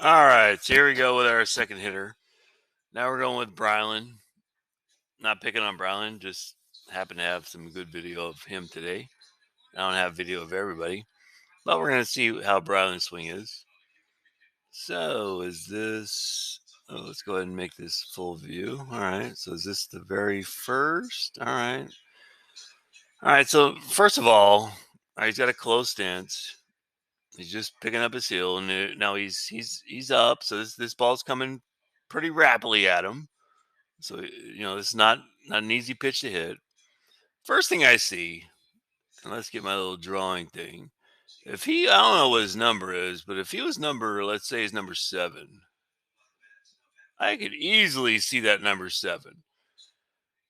All right, so here we go with our second hitter. Now we're going with Brylan. Not picking on Brylan, just happen to have some good video of him today. I don't have video of everybody, but we're going to see how Brylan's swing is. So is this... Oh, let's go ahead and make this full view. All right, so is this the very first? All right. All right, so first of all he's got a close stance. He's just picking up his heel, and now he's up. So this ball's coming pretty rapidly at him. So this is not an easy pitch to hit. First thing I see, and let's get my little drawing thing. If I don't know what his number is, but if he was let's say his number 7, I could easily see that number 7.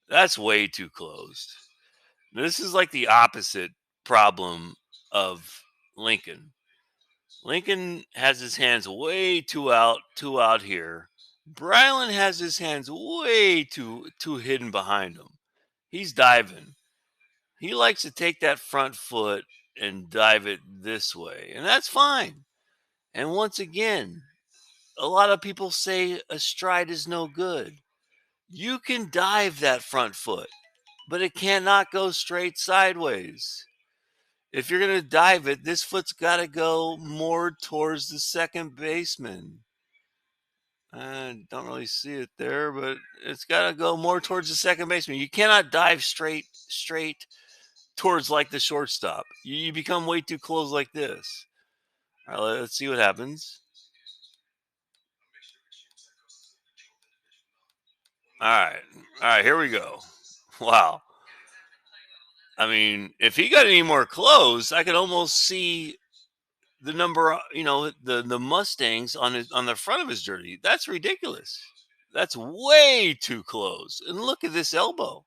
That's way too close. This is like the opposite problem of Lincoln. Lincoln has his hands way too out here. Brylan has his hands way too hidden behind him. He's diving. He likes to take that front foot and dive it this way, and that's fine. And once again, a lot of people say a stride is no good. You can dive that front foot, but it cannot go straight sideways. If you're going to dive it, this foot's got to go more towards the second baseman. I don't really see it there, but it's got to go more towards the second baseman. You cannot dive straight towards like the shortstop. You become way too close like this. All right, let's see what happens. All right, here we go. Wow. I mean, if he got any more close, I could almost see the number, the Mustangs on the front of his jersey. That's ridiculous. That's way too close. And look at this elbow.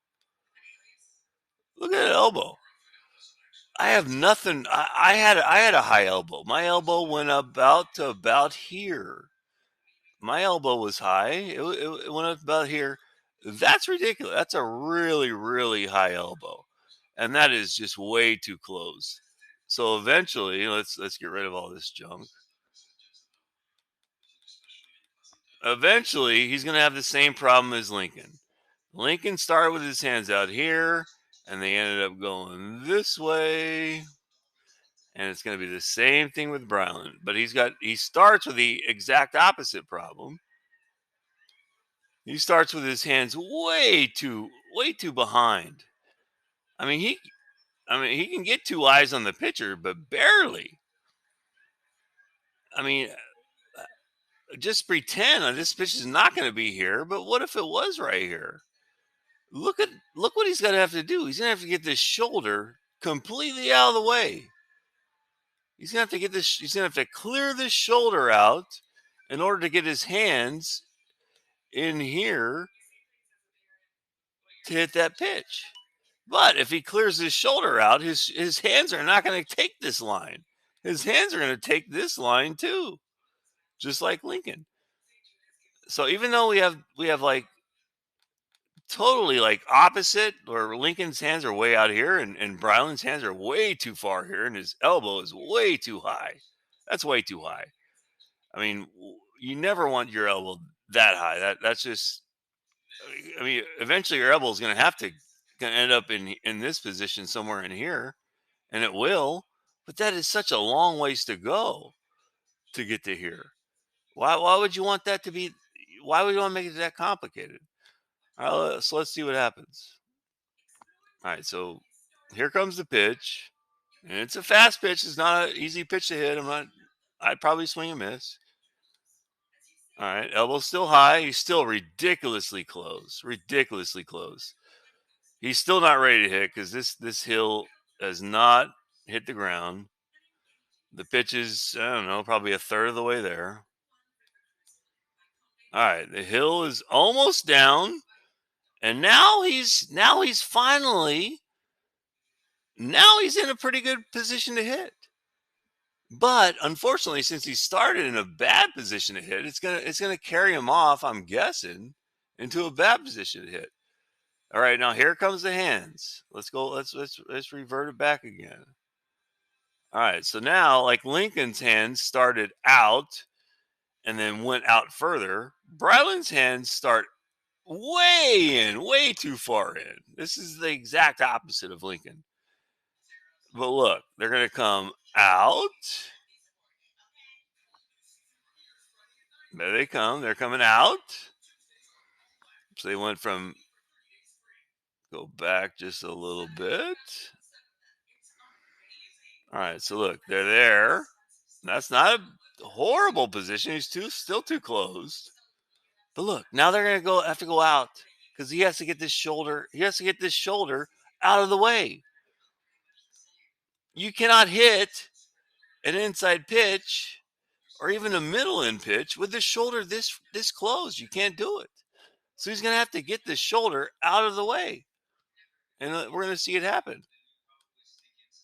Look at that elbow. I have nothing. I had a high elbow. My elbow went about here. My elbow was high. It went up about here. That's ridiculous. That's a really, really high elbow, and that is just way too close. So eventually, let's get rid of all this junk. Eventually, he's going to have the same problem as Lincoln. Lincoln started with his hands out here, and they ended up going this way. And it's going to be the same thing with Brylan, but he starts with the exact opposite problem. He starts with his hands way too behind. I mean, he can get 2 eyes on the pitcher, but barely. I mean, just pretend this pitch is not going to be here, but what if it was right here? Look what he's going to have to do. He's going to have to get this shoulder completely out of the way. He's going to have to he's going to have to clear this shoulder out in order to get his hands in here to hit that pitch. But if he clears his shoulder out, his hands are not going to take this line. His hands are going to take this line too, just like Lincoln. So even though we have like totally like opposite, where Lincoln's hands are way out here and Brylan's hands are way too far here, and his elbow is way too high. That's way too high. I mean, you never want your elbow that high. That's just. I mean, eventually your elbow is going to have to end up in this position somewhere in here, and it will. But that is such a long ways to go to get to here. Why would you want that to be? Why would you want to make it that complicated? All right, so let's see what happens. All right, so here comes the pitch, and it's a fast pitch. It's not an easy pitch to hit. I'd probably swing and miss. All right, elbow's still high. He's still ridiculously close. Ridiculously close. He's still not ready to hit because this hill has not hit the ground. The pitch is, I don't know, probably a third of the way there. All right, the hill is almost down, and now he's finally in a pretty good position to hit. But unfortunately, since he started in a bad position to hit, it's gonna carry him off, I'm guessing, into a bad position to hit. All right, now here comes the hands. Let's go. Let's revert it back again. All right, so now like Lincoln's hands started out, and then went out further. Brylan's hands start way too far in. This is the exact opposite of Lincoln. But look, they're going to come out. There they come. They're coming out. So they went from, go back just a little bit. All right, so look, they're there. That's not a horrible position. He's still too closed. But look, now they're going to have to go out because he has to get this shoulder. He has to get this shoulder out of the way. You cannot hit an inside pitch or even a middle in pitch with the shoulder this close. You can't do it. So he's going to have to get the shoulder out of the way, and we're going to see it happen.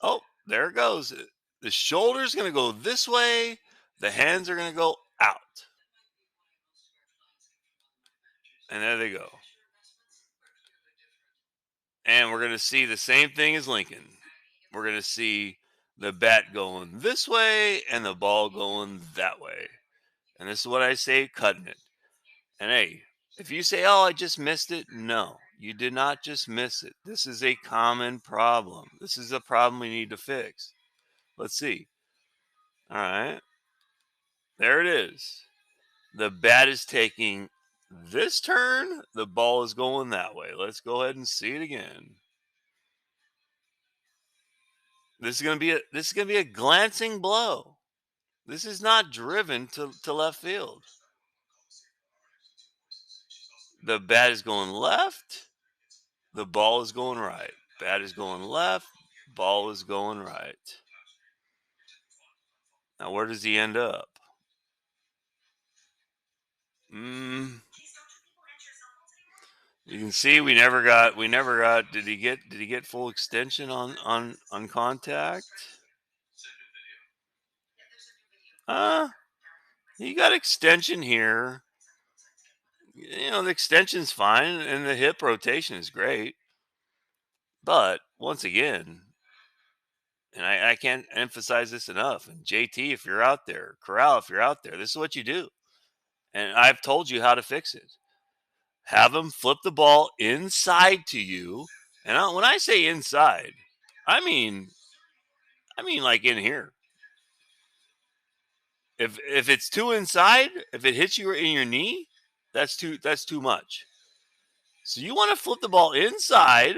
Oh, there it goes. The shoulder's going to go this way. The hands are going to go out. And there they go. And we're going to see the same thing as Lincoln. We're going to see the bat going this way and the ball going that way. And this is what I say, cutting it. And hey, if you say, oh, I just missed it, no, you did not just miss it. This is a common problem. This is a problem we need to fix. Let's see. All right. There it is. The bat is taking this turn. The ball is going that way. Let's go ahead and see it again. This is going to be a glancing blow. This is not driven to left field. The bat is going left. The ball is going right. Bat is going left. Ball is going right. Now, where does he end up? You can see we never got. Did he get full extension on contact? He got extension here. You know, the extension's fine, and the hip rotation is great. But once again, and I can't emphasize this enough. And JT, if you're out there, Corral, if you're out there, this is what you do. And I've told you how to fix it. Have them flip the ball inside to you. And when I say inside, I mean like in here. If it's too inside, if it hits you in your knee, that's too much. So you want to flip the ball inside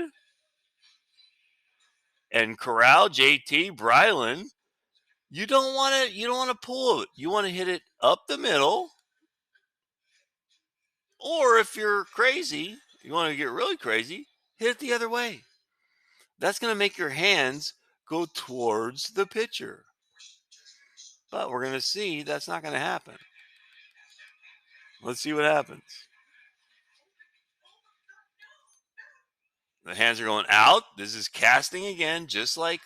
and corral JT Brylan. You don't want to pull it. You want to hit it up the middle. Or if you're crazy, you want to get really crazy, hit it the other way. That's going to make your hands go towards the pitcher. But we're going to see that's not going to happen. Let's see what happens. The hands are going out. This is casting again, just like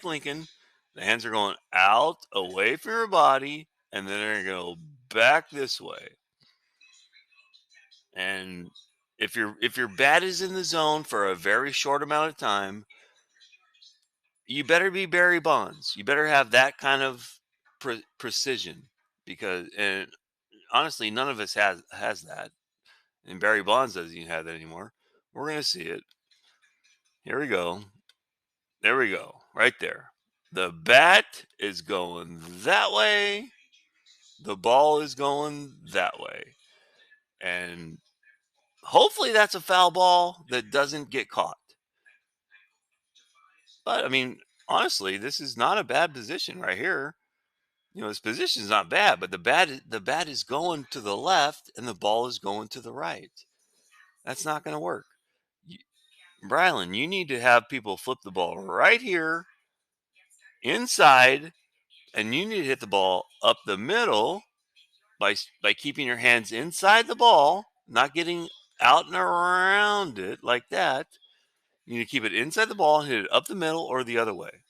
Lincoln. The hands are going out, away from your body, and then they're going to go back this way. And if your bat is in the zone for a very short amount of time, you better be Barry Bonds. You better have that kind of precision, because, and honestly, none of us has that, and Barry Bonds doesn't even have that anymore. We're gonna see it. Here we go. There we go. Right there. The bat is going that way. The ball is going that way, and hopefully that's a foul ball that doesn't get caught. But I mean, honestly, this is not a bad position right here. You know, his position is not bad, but the bat is going to the left and the ball is going to the right. That's not going to work. Brylan, you need to have people flip the ball right here inside, and you need to hit the ball up the middle by keeping your hands inside the ball, not getting out and around it like that. You need to keep it inside the ball and hit it up the middle or the other way.